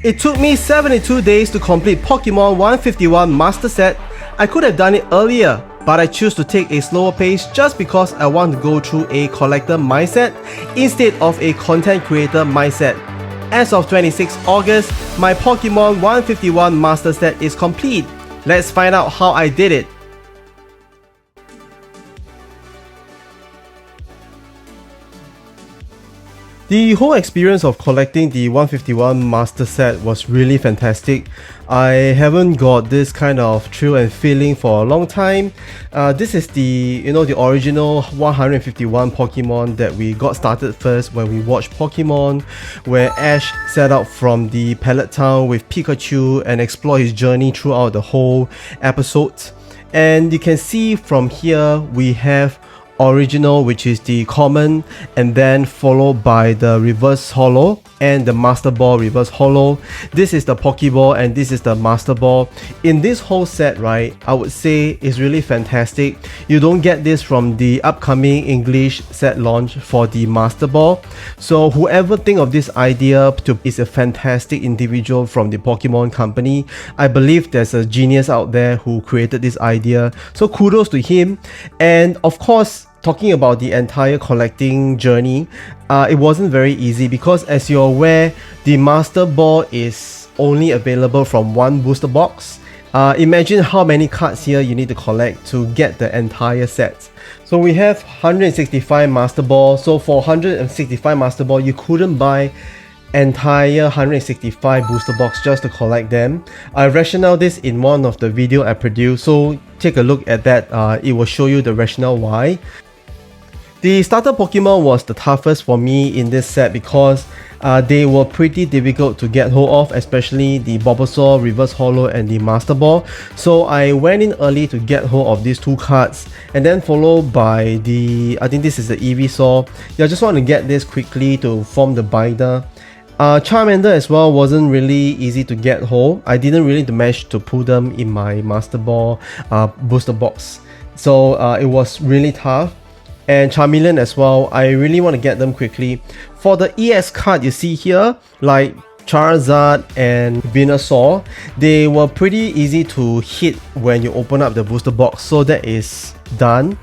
It took me 72 days to complete Pokemon 151 Master Set. I could have done it earlier, but I choose to take a slower pace just because I want to go through a collector mindset instead of a content creator mindset. As of 26 August, my Pokemon 151 Master Set is complete. Let's find out how I did it. The whole experience of collecting the 151 Master Set was really fantastic. I haven't got this kind of thrill and feeling for a long time. This is the original 151 Pokemon that we got started first when we watched Pokemon, where Ash set out from the Pallet Town with Pikachu and explored his journey throughout the whole episode. And you can see from here we have original, which is the common, and then followed by the reverse holo and the master ball reverse holo. This is the Pokeball and this is the master ball. In this whole set, right, I would say is really fantastic. You don't get this from the upcoming English set launch for the master ball. So whoever think of this idea is a fantastic individual from the Pokemon company. I believe there's a genius out there who created this idea, so kudos to him. And of course, talking about the entire collecting journey, it wasn't very easy because, as you're aware, the Master Ball is only available from one booster box. Imagine how many cards here you need to collect to get the entire set. So we have 165 Master Ball. So for 165 Master Ball, you couldn't buy entire 165 booster box just to collect them. I rationale this in one of the video I produced, so take a look at that. It will show you the rationale why. The starter Pokemon was the toughest for me in this set because they were pretty difficult to get hold of, especially the Bulbasaur, Reverse Holo and the Master Ball. So I went in early to get hold of these two cards, and then followed by the, I think this is the Ivysaur. Yeah, I just want to get this quickly to form the binder. Charmander as well wasn't really easy to get hold. I didn't really manage to pull them in my Master Ball booster box. So it was really tough. And Charmeleon as well, I really want to get them quickly. For the EX card you see here, like Charizard and Venusaur, they were pretty easy to hit when you open up the booster box, so that is done.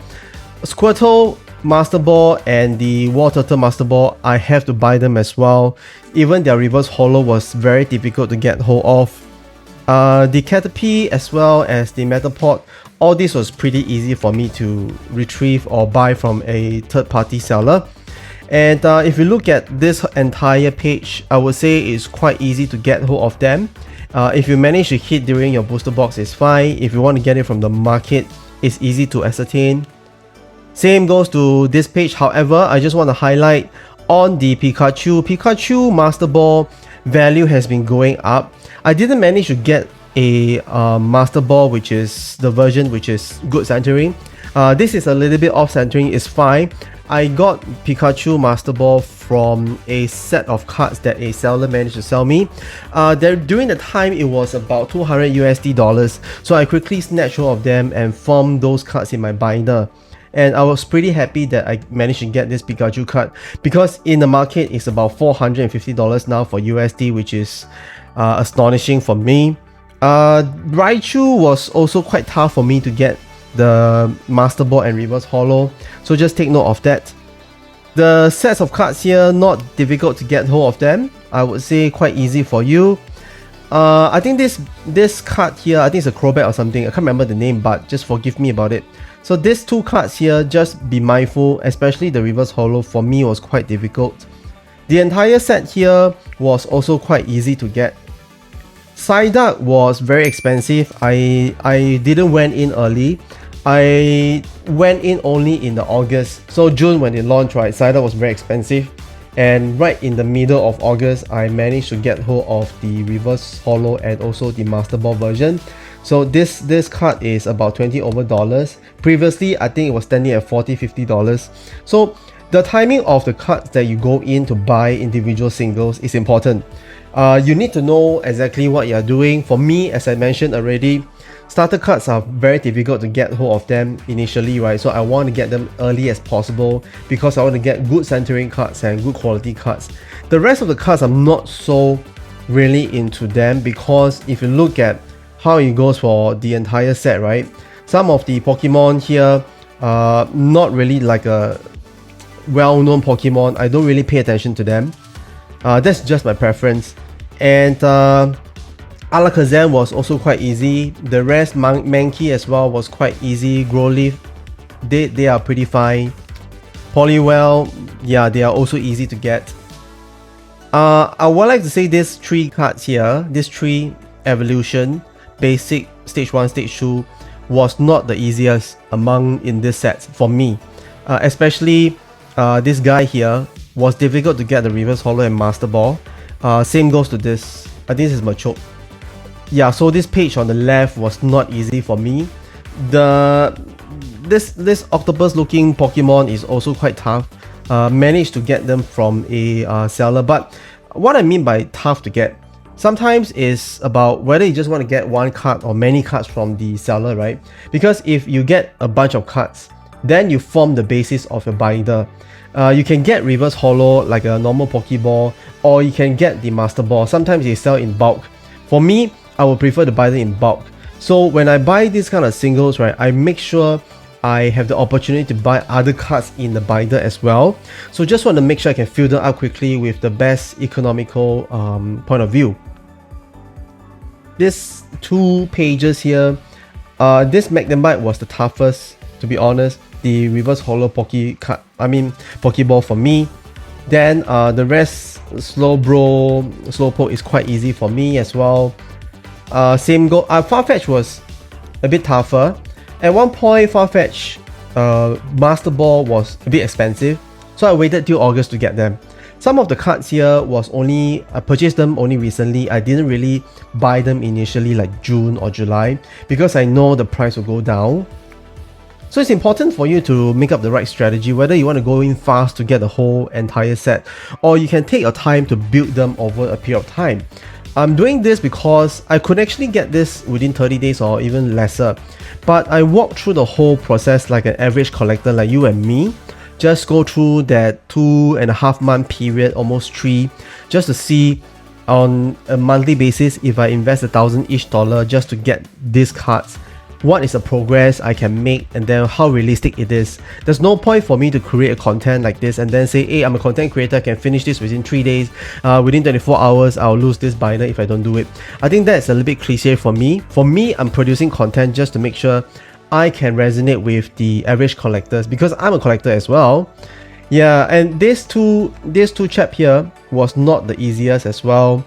Squirtle Master Ball and the War Turtle Master Ball, I have to buy them as well. Even their reverse holo was very difficult to get hold of. The Caterpie as well as the Metapod, all this was pretty easy for me to retrieve or buy from a third-party seller. And if you look at this entire page, I would say it's quite easy to get hold of them. If you manage to hit during your booster box, it's fine. If you want to get it from the market, it's easy to ascertain. Same goes to this page. However, I just want to highlight on the Pikachu Master Ball value has been going up. I didn't manage to get a Master Ball, which is the version which is good centering. This is a little bit off centering, it's fine. I got Pikachu Master Ball from a set of cards that a seller managed to sell me. During the time it was about $200 so I quickly snatched hold of them and formed those cards in my binder. And I was pretty happy that I managed to get this Pikachu card, because in the market it's about $450 now for USD, which is astonishing for me. Raichu was also quite tough for me to get the Master Ball and Reverse Holo, so just take note of that. The sets of cards here, not difficult to get hold of them. I would say quite easy for you. I think this card here, I think it's a Crobat or something, I can't remember the name, but just forgive me about it. So these two cards here, just be mindful, especially the Reverse Holo for me was quite difficult. The entire set here was also quite easy to get. Psyduck was very expensive. I didn't went in early. I went in only in the August. So June when it launched, right, Psyduck was very expensive. And right in the middle of August, I managed to get hold of the Reverse Holo and also the Master Ball version. So this card is about $20 over. Previously, I think it was standing at $40-50. So the timing of the cards that you go in to buy individual singles is important. You need to know exactly what you're doing. For me, as I mentioned already, starter cards are very difficult to get hold of them initially, right? So I want to get them early as possible because I want to get good centering cards and good quality cards. The rest of the cards I'm not so really into them, because if you look at how it goes for the entire set, right, some of the Pokemon here are not really like a well-known Pokemon. I don't really pay attention to them. That's just my preference. And Alakazam was also quite easy. The rest, Mankey as well, was quite easy. Growlithe, they are pretty fine. Poliwell, yeah, they are also easy to get. I would like to say these 3 cards here, these 3 evolution, basic, stage 1, stage 2, was not the easiest among in this set for me. Especially this guy here was difficult to get the reverse holo and master ball. Same goes to this. I think this is Machoke. Yeah, so this page on the left was not easy for me. This octopus looking Pokemon is also quite tough. Managed to get them from a seller, but what I mean by tough to get, sometimes is about whether you just want to get one card or many cards from the seller, right? Because if you get a bunch of cards, then you form the basis of your binder. You can get reverse holo like a normal Pokeball, or you can get the master ball. Sometimes they sell in bulk. For me, I would prefer to buy them in bulk. So when I buy these kind of singles, right, I make sure I have the opportunity to buy other cards in the binder as well. So just want to make sure I can fill them up quickly with the best economical point of view. These 2 pages here, this Magnemite was the toughest, to be honest. The reverse holo Pokeball for me. Then the rest, Slowpoke is quite easy for me as well. Same go. Farfetch was a bit tougher. At one point, Farfetch Master Ball was a bit expensive, so I waited till August to get them. Some of the cards here was only, I purchased them only recently. I didn't really buy them initially like June or July because I know the price will go down. So it's important for you to make up the right strategy, whether you want to go in fast to get the whole entire set, or you can take your time to build them over a period of time. I'm doing this because I could actually get this within 30 days or even lesser, but I walked through the whole process like an average collector like you and me. Just go through that 2.5 month period, almost 3, just to see on a monthly basis, if I invest $1,000 each just to get these cards, what is the progress I can make, and then how realistic it is. There's no point for me to create a content like this and then say, hey, I'm a content creator, I can finish this within 3 days, within 24 hours I'll lose this binder if I don't do it. I think that's a little bit cliche for me. For me, I'm producing content just to make sure I can resonate with the average collectors, because I'm a collector as well. Yeah, and these two chap here was not the easiest as well,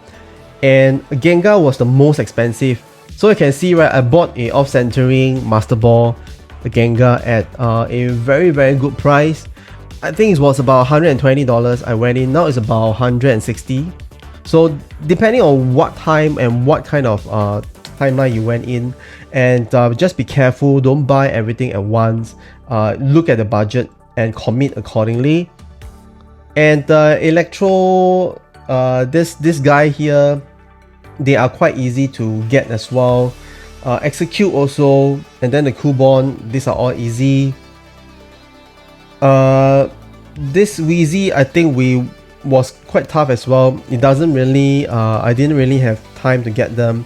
and Gengar was the most expensive. So you can see, right, I bought a off-centering Master Ball, the Gengar, at a very good price. I think it was about $120 I went in. Now it's about $160. So depending on what time and what kind of timeline you went in, and just be careful, don't buy everything at once. Look at the budget and commit accordingly. And Electro, this guy here, they are quite easy to get as well. Execute also, and then the Cubone, these are all easy. This Wheezy, I think was quite tough as well. It doesn't really, I didn't really have time to get them.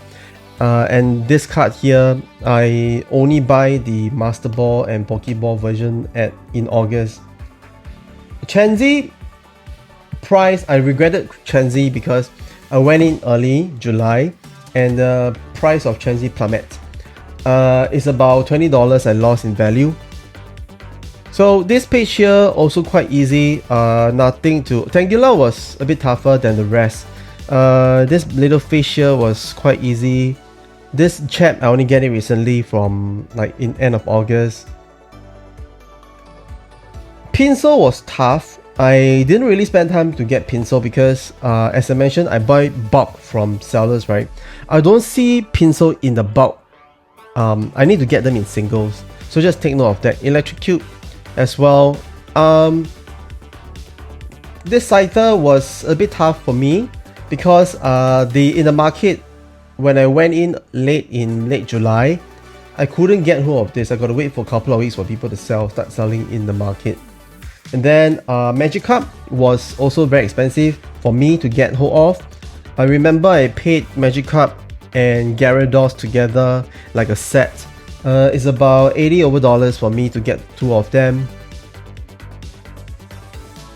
And this card here, I only buy the Master Ball and Pokeball version in August. Chansey price, I regretted Chansey because I went in early July and the price of Chansey plummet. It's about $20 I lost in value. So this page here also quite easy. Nothing to. Tangela was a bit tougher than the rest. This little fish here was quite easy. This chap, I only get it recently from like in end of August. Pinsel was tough. I didn't really spend time to get Pinsel because as I mentioned, I buy bulk from sellers, right? I don't see Pinsel in the bulk. I need to get them in singles. So just take note of that. Electrocute as well. This Scyther was a bit tough for me because in the market, when I went in late July, I couldn't get hold of this. I gotta wait for a couple of weeks for people to start selling in the market. And then Magikarp was also very expensive for me to get hold of. I remember I paid Magikarp and Gyarados together like a set. It's about $80 over for me to get 2 of them.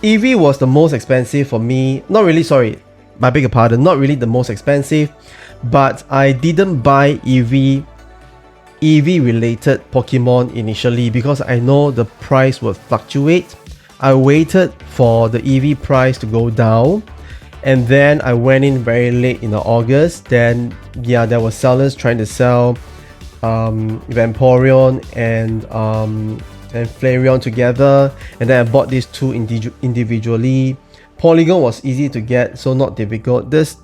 Eevee was the most expensive for me. Not really, sorry, I beg your pardon, not really the most expensive, but I didn't buy Eevee related Pokemon initially because I know the price would fluctuate. I waited for the Eevee price to go down, and then I went in very late in August. Then yeah, there were sellers trying to sell Vaporeon and Flareon together, and then I bought these two individually. Polygon was easy to get, so not difficult. This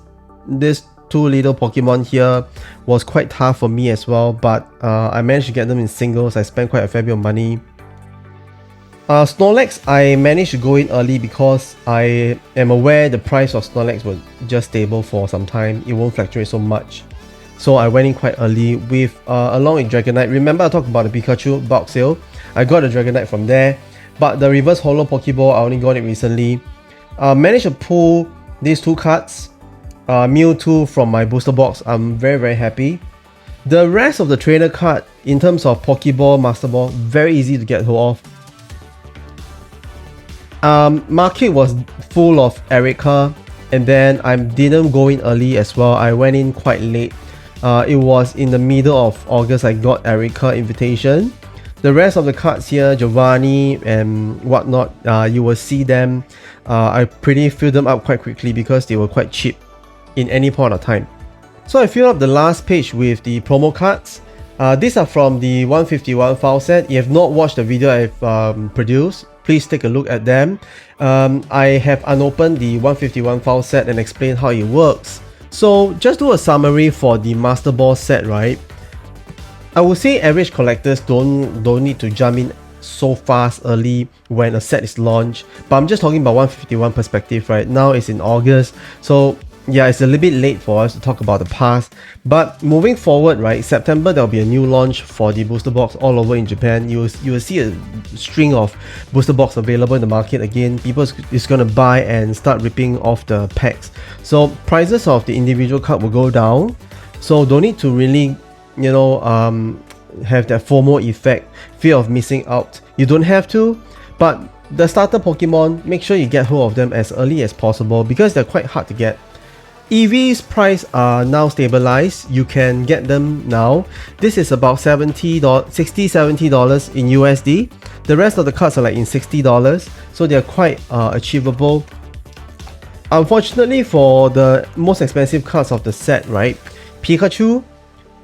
two little Pokemon here was quite tough for me as well, but I managed to get them in singles. I spent quite a fair bit of money. Snorlax, I managed to go in early because I am aware the price of Snorlax was just stable for some time. It won't fluctuate so much. So I went in quite early with along with Dragonite. Remember I talked about the Pikachu bulk sale? I got a Dragonite from there, but the reverse holo Pokeball, I only got it recently. Managed to pull these two cards. Mewtwo from my booster box. I'm very happy. The rest of the trainer card in terms of Pokeball, Master Ball, very easy to get hold of. Market was full of Erica, and then I didn't go in early as well. I went in quite late. It was in the middle of August I got Erica invitation. The rest of the cards here, Giovanni and whatnot, you will see them. I pretty filled them up quite quickly because they were quite cheap in any point of time. So I filled up the last page with the promo cards. These are from the 151 file set. If you have not watched the video I've produced, please take a look at them. I have unopened the 151 file set and explained how it works. So just do a summary for the Master Ball set, right? I would say average collectors don't need to jump in so fast early when a set is launched, but I'm just talking about 151 perspective right now. It's in August, so yeah, it's a little bit late for us to talk about the past. But moving forward, right, September there'll be a new launch for the booster box all over in Japan. You will see a string of booster box available in the market again. People is going to buy and start ripping off the packs, so prices of the individual card will go down. So don't need to really, you know, have that FOMO effect, fear of missing out. You don't have to, but the starter Pokemon, make sure you get hold of them as early as possible because they're quite hard to get. Eevee's price are now stabilized. You can get them now. This is about $60-$70 in USD. The rest of the cards are like in $60, so they're quite achievable. Unfortunately for the most expensive cards of the set, right, Pikachu,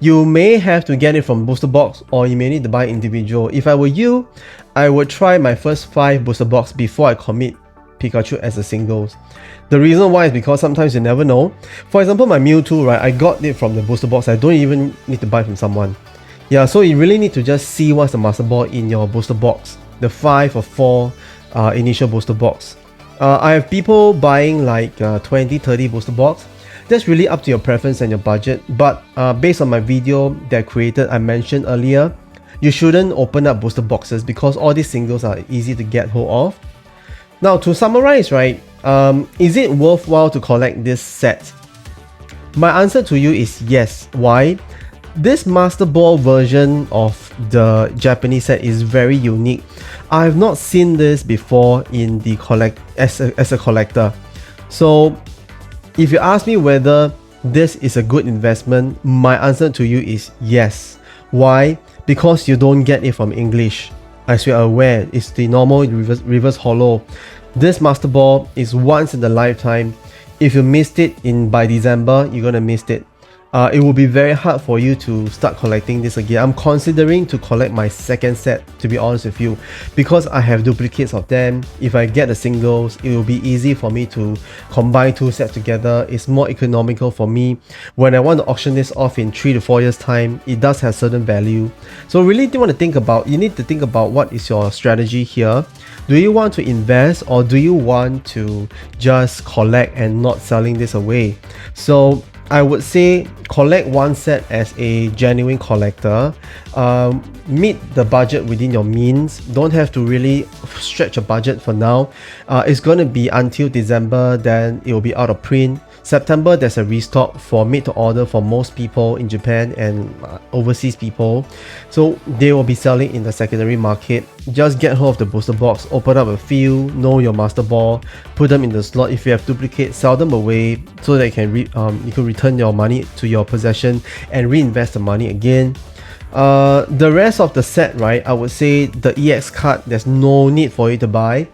you may have to get it from booster box or you may need to buy individual. If I were you, I would try my first 5 booster box before I commit Pikachu as a singles. The reason why is because sometimes you never know. For example, my Mewtwo, right, I got it from the booster box. I don't even need to buy from someone. Yeah, so you really need to just see what's the Master Ball in your booster box, the 5 or 4 initial booster box. I have people buying like 20-30 booster box. That's really up to your preference and your budget, but based on my video that I created, I mentioned earlier, you shouldn't open up booster boxes because all these singles are easy to get hold of. Now to summarize, right, is it worthwhile to collect this set? My answer to you is yes. Why? This Master Ball version of the Japanese set is very unique. I have not seen this before in the as a collector. So if you ask me whether this is a good investment, my answer to you is yes. Why? Because you don't get it from English. As you are aware, it's the normal reverse holo. This Master Ball is once in a lifetime. If you missed it by December, you're gonna miss it. It will be very hard for you to start collecting this again. I'm considering to collect my second set, to be honest with you, because I have duplicates of them. If I get the singles, it will be easy for me to combine 2 sets together. It's more economical for me. When I want to auction this off in 3 to 4 years time, it does have certain value. So really you need to think about what is your strategy here. Do you want to invest or do you want to just collect and not selling this away? So I would say collect one set as a genuine collector. Meet the budget within your means. Don't have to really stretch a budget for now. It's going to be until December, then it will be out of print. September there's a restock for made to order for most people in Japan and overseas people, so they will be selling in the secondary market. Just get hold of the booster box, open up a few, know your master ball, put them in the slot. If you have duplicates, sell them away so that you can return your money to your possession and reinvest the money again. The rest of the set, right, I would say the EX card, there's no need for you to buy.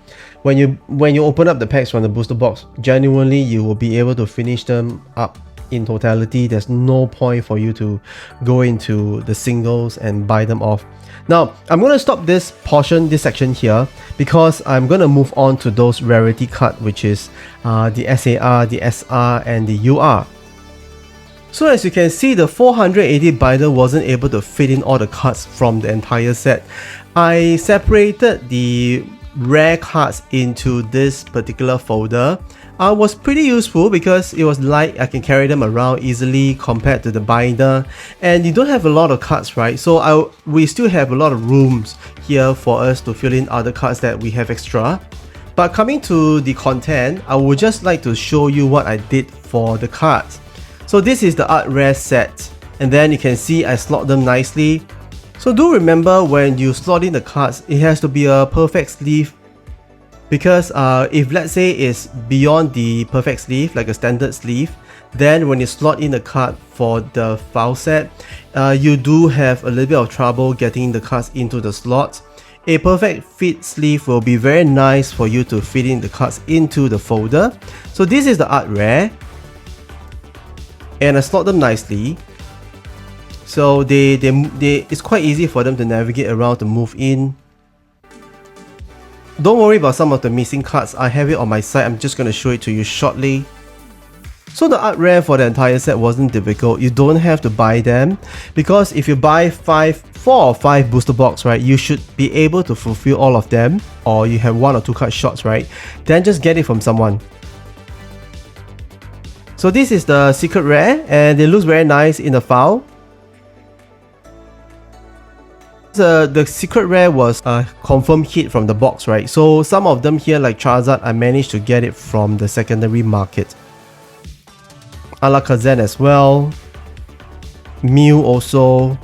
When you open up the packs from the booster box, genuinely you will be able to finish them up in totality. There's no point for you to go into the singles and buy them off. Now I'm going to stop this section here, because I'm going to move on to those rarity cards, which is the SAR, the SR and the UR. So as you can see, the 480 binder wasn't able to fit in all the cards from the entire set. I separated the rare cards into this particular folder. Was pretty useful because it was light. I can carry them around easily compared to the binder, and you don't have a lot of cards, right? So we still have a lot of rooms here for us to fill in other cards that we have extra. But coming to the content, I would just like to show you what I did for the cards. So this is the art rare set, and then you can see I slot them nicely. So do remember, when you slot in the cards, it has to be a perfect sleeve, because if let's say it's beyond the perfect sleeve, like a standard sleeve, then when you slot in the card for the file set, you do have a little bit of trouble getting the cards into the slots. A perfect fit sleeve will be very nice for you to fit in the cards into the folder. So this is the art rare, and I slot them nicely. So it's quite easy for them to navigate around, to move in. Don't worry about some of the missing cards. I have it on my site. I'm just going to show it to you shortly. So the art rare for the entire set wasn't difficult. You don't have to buy them, because if you buy 4 or 5 booster box, right, you should be able to fulfill all of them, or you have 1 or 2 card shots, right? Then just get it from someone. So this is the secret rare, and it looks very nice in the file. The secret rare was a confirmed hit from the box, right? So some of them here, like Charizard, I managed to get it from the secondary market. Alakazam as well. Mew also.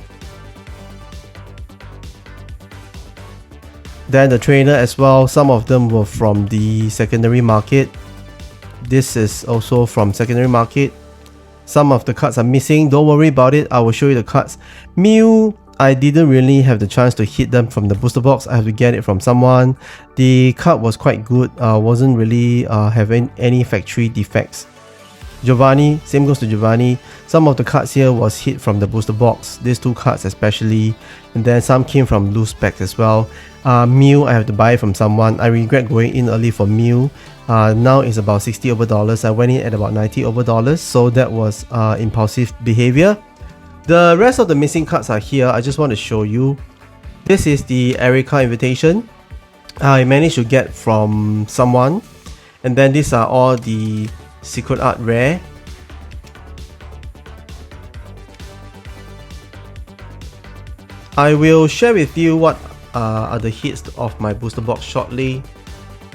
Then the trainer as well, some of them were from the secondary market. This is also from secondary market. Some of the cards are missing. Don't worry about it, I will show you the cards. Mew, I didn't really have the chance to hit them from the booster box. I have to get it from someone. The card was quite good. Wasn't really having any factory defects. Giovanni, same goes to Giovanni. Some of the cards here was hit from the booster box. These 2 cards especially. And then some came from loose packs as well. Mew, I have to buy it from someone. I regret going in early for Mew. Now it's about $60 over. I went in at about $90 over. So that was impulsive behavior. The rest of the missing cards are here. I just want to show you. This is the Erica invitation. I managed to get from someone. And then these are all the secret art rare. I will share with you what are the hits of my booster box shortly.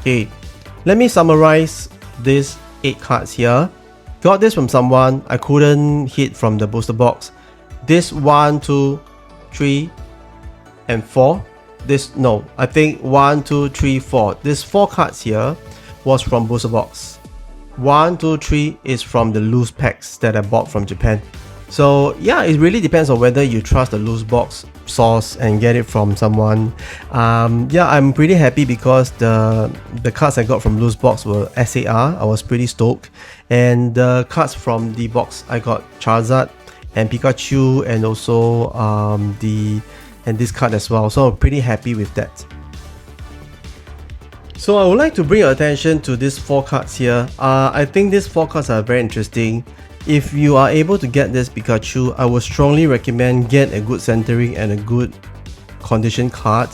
Okay, let me summarize these 8 cards here. Got this from someone. I couldn't hit from the booster box. This 1, 2, 3, and 4. I think 1, 2, 3, 4. This 4 cards here was from booster box. 1, 2, 3 is from the loose packs that I bought from Japan. So yeah, it really depends on whether you trust the loose box source and get it from someone. Yeah, I'm pretty happy because the cards I got from loose box were SAR. I was pretty stoked. And the cards from the box, I got Charizard and Pikachu, and also this card as well. So I'm pretty happy with that. So I would like to bring your attention to these 4 cards here. I think these 4 cards are very interesting. If you are able to get this Pikachu, I would strongly recommend get a good centering and a good condition card.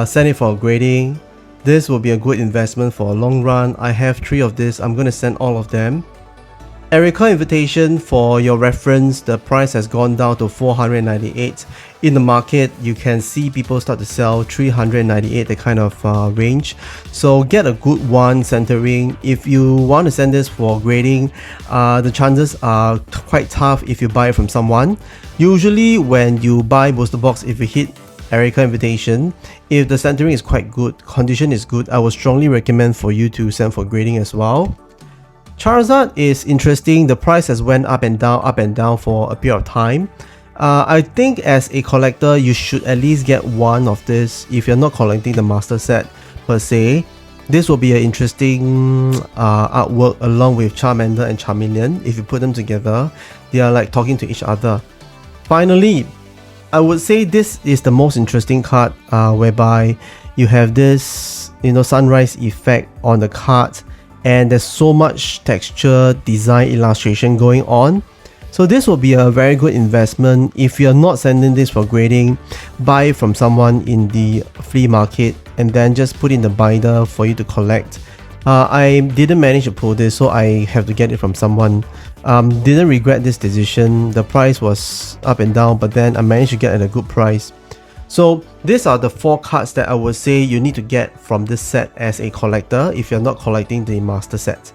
Send it for grading. This will be a good investment for a long run. I have 3 of this. I'm going to send all of them. Erica Invitation, for your reference, the price has gone down to 498. In the market, you can see people start to sell 398, the kind of range. So get a good one centering. If you want to send this for grading, the chances are quite tough if you buy it from someone. Usually when you buy booster box, if you hit Erica Invitation, if the centering is quite good, condition is good, I would strongly recommend for you to send for grading as well. Charizard is interesting. The price has went up and down for a period of time. I think as a collector, you should at least get one of this if you're not collecting the master set per se. This will be an interesting artwork along with Charmander and Charmeleon. If you put them together, they are like talking to each other. Finally, I would say this is the most interesting card, whereby you have this, sunrise effect on the card, and there's so much texture, design, illustration going on. So this will be a very good investment. If you're not sending this for grading, buy it from someone in the flea market and then just put in the binder for you to collect. I didn't manage to pull this, so I have to get it from someone. Didn't regret this decision. The price was up and down, but then I managed to get it at a good price. So these are the 4 cards that I would say you need to get from this set as a collector if you're not collecting the master set.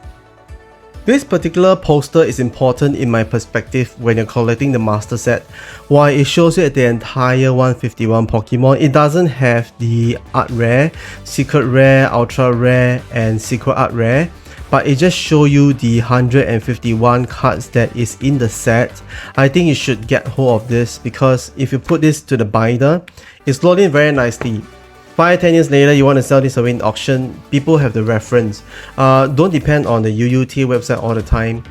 This particular poster is important in my perspective when you're collecting the master set. Why? It shows you the entire 151 Pokemon. It doesn't have the art rare, secret rare, ultra rare and secret art rare, but it just shows you the 151 cards that is in the set. I think you should get hold of this, because if you put this to the binder, it's loading very nicely. 5-10 years later, you want to sell this away in auction, people have the reference. Don't depend on the Yuyu-tei website all the time.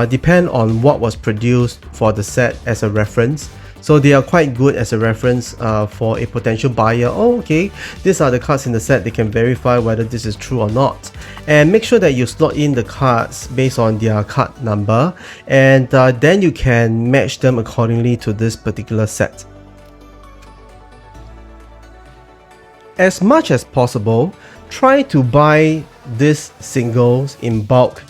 Depend on what was produced for the set as a reference. So they are quite good as a reference for a potential buyer. Oh, okay, these are the cards in the set. They can verify whether this is true or not. And make sure that you slot in the cards based on their card number, and then you can match them accordingly to this particular set. As much as possible, try to buy these singles in bulk.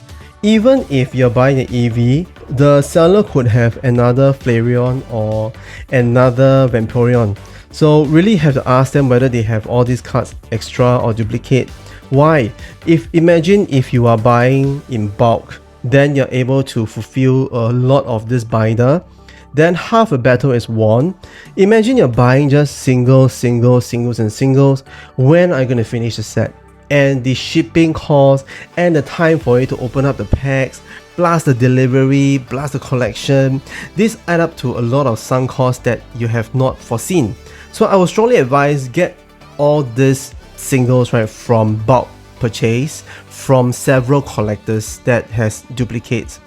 Even if you're buying an EV, the seller could have another Flareon or another Vaporeon. So really have to ask them whether they have all these cards extra or duplicate. Why? Imagine if you are buying in bulk, then you're able to fulfill a lot of this binder. Then half a battle is won. Imagine you're buying just singles. When are you going to finish the set? And the shipping cost and the time for you to open up the packs, plus the delivery, plus the collection, this add up to a lot of sunk costs that you have not foreseen. So I would strongly advise get all these singles right from bulk purchase from several collectors that has duplicates,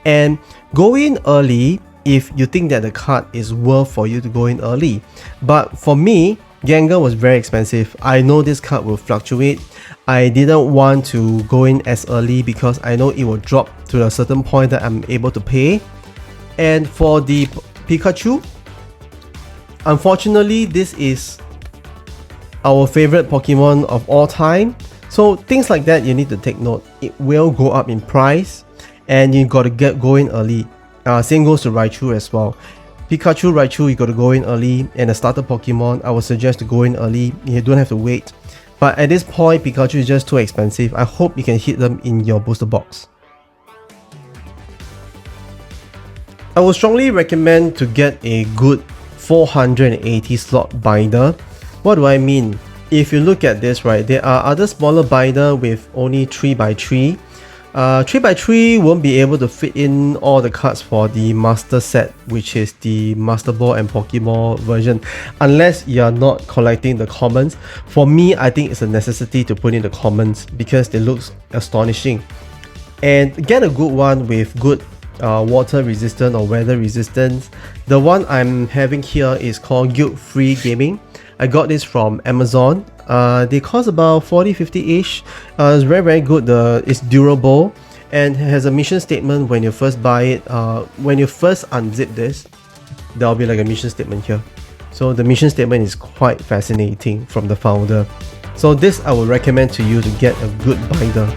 and go in early if you think that the card is worth for you to go in early. But for me, Gengar was very expensive. I know this card will fluctuate. I didn't want to go in as early because I know it will drop to a certain point that I'm able to pay. And for the Pikachu, unfortunately, this is our favorite Pokemon of all time. So things like that you need to take note. It will go up in price and you got to get going early. Same goes to Raichu as well. Pikachu, Raichu, you got to go in early, and a starter Pokemon, I would suggest to go in early. You don't have to wait. But at this point, Pikachu is just too expensive. I hope you can hit them in your booster box. I would strongly recommend to get a good 480 slot binder. What do I mean? If you look at this, right, there are other smaller binder with only 3x3. 3x3 won't be able to fit in all the cards for the master set, which is the Master Ball and Pokemon version, unless you're not collecting the commons. For me, I think it's a necessity to put in the commons because they look astonishing. And get a good one with good water resistant or weather resistance. The one I'm having here is called Guild Free Gaming. I got this from Amazon. They cost about 40-50 ish. It's very good. It's durable and has a mission statement when you first buy it. When you first unzip this, there'll be like a mission statement here. So the mission statement is quite fascinating from the founder. So this I would recommend to you to get a good binder.